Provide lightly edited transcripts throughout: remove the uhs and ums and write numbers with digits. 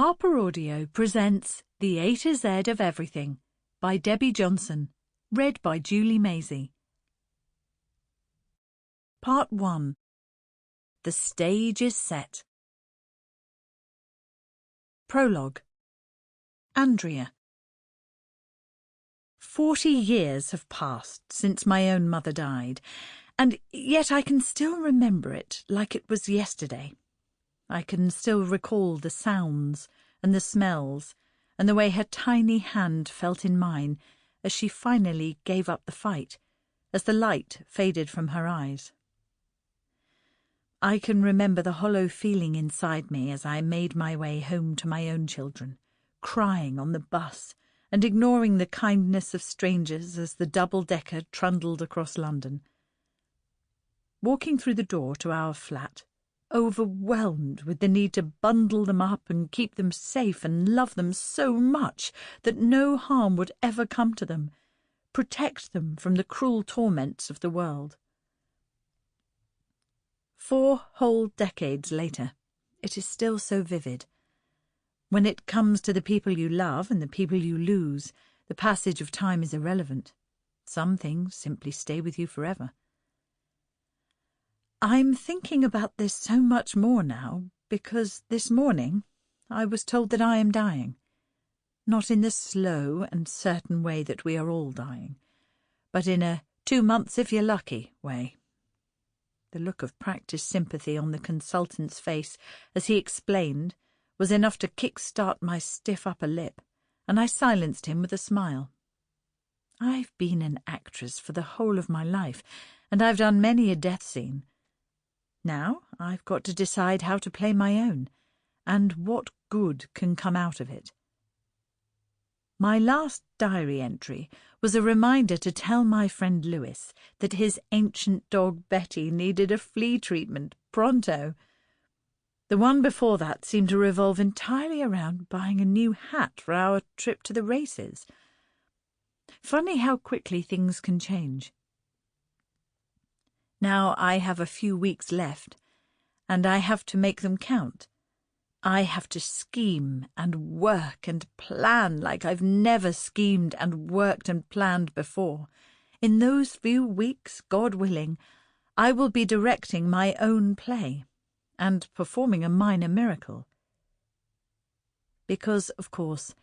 Harper Audio presents The A to Z of Everything by Debbie Johnson, read by Julie Maisey. Part 1. The Stage is Set. Prologue. Andrea. 40 years have passed since my own mother died, and yet I can still remember it like it was yesterday. I can still recall the sounds and the smells and the way her tiny hand felt in mine as she finally gave up the fight, as the light faded from her eyes. I can remember the hollow feeling inside me as I made my way home to my own children, crying on the bus and ignoring the kindness of strangers as the double-decker trundled across London. Walking through the door to our flat, overwhelmed with the need to bundle them up and keep them safe and love them so much that no harm would ever come to them, protect them from the cruel torments of the world. 4 whole decades later, it is still so vivid. When it comes to the people you love and the people you lose, the passage of time is irrelevant. Some things simply stay with you forever. I'm thinking about this so much more now because this morning I was told that I am dying. Not in the slow and certain way that we are all dying, but in a 2 months if you're lucky way. The look of practised sympathy on the consultant's face as he explained was enough to kick-start my stiff upper lip, and I silenced him with a smile. I've been an actress for the whole of my life, and I've done many a death scene. Now I've got to decide how to play my own, and what good can come out of it. My last diary entry was a reminder to tell my friend Lewis that his ancient dog Betty needed a flea treatment pronto. The one before that seemed to revolve entirely around buying a new hat for our trip to the races. Funny how quickly things can change. Now I have a few weeks left, and I have to make them count. I have to scheme and work and plan like I've never schemed and worked and planned before. In those few weeks, God willing, I will be directing my own play and performing a minor miracle. Because, of course,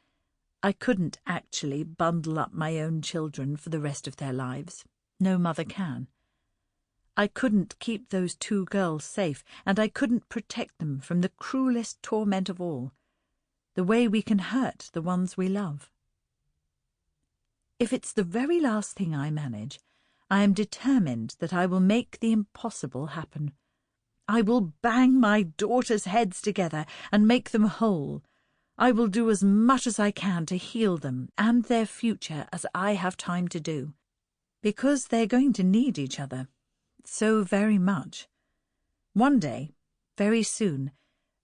I couldn't actually bundle up my own children for the rest of their lives. No mother can. I couldn't keep those 2 girls safe, and I couldn't protect them from the cruelest torment of all, the way we can hurt the ones we love. If it's the very last thing I manage, I am determined that I will make the impossible happen. I will bang my daughters' heads together and make them whole. I will do as much as I can to heal them and their future as I have time to do, because they're going to need each other. So very much. One day, very soon,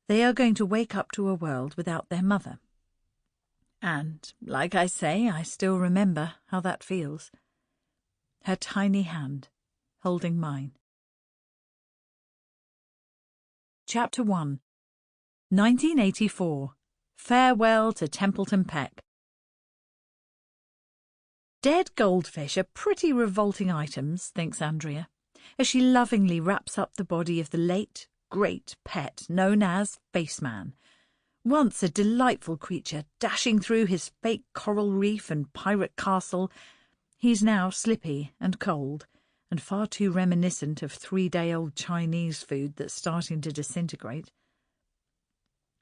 they are going to wake up to a world without their mother. And, like I say, I still remember how that feels. Her tiny hand, holding mine. Chapter 1. 1984. Farewell to Templeton Peck. Dead goldfish are pretty revolting items, thinks Andrea, as she lovingly wraps up the body of the late, great pet known as Faceman, once a delightful creature dashing through his fake coral reef and pirate castle. He's now slippy and cold, and far too reminiscent of 3-day-old Chinese food that's starting to disintegrate.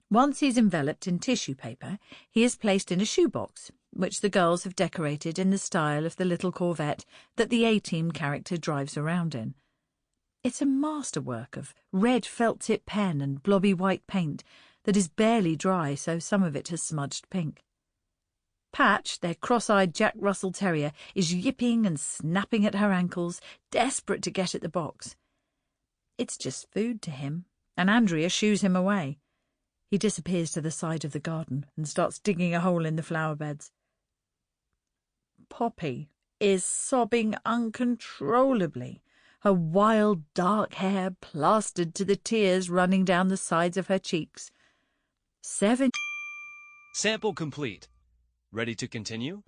Once he's enveloped in tissue paper, he is placed in a shoebox, which the girls have decorated in the style of the little Corvette that the A-Team character drives around in. It's a masterwork of red felt-tip pen and blobby white paint that is barely dry, so some of it has smudged pink. Patch, their cross-eyed Jack Russell Terrier, is yipping and snapping at her ankles, desperate to get at the box. It's just food to him, and Andrea shoos him away. He disappears to the side of the garden and starts digging a hole in the flower beds. Poppy is sobbing uncontrollably, her wild dark hair plastered to the tears running down the sides of her cheeks. 7 Sample complete. Ready to continue?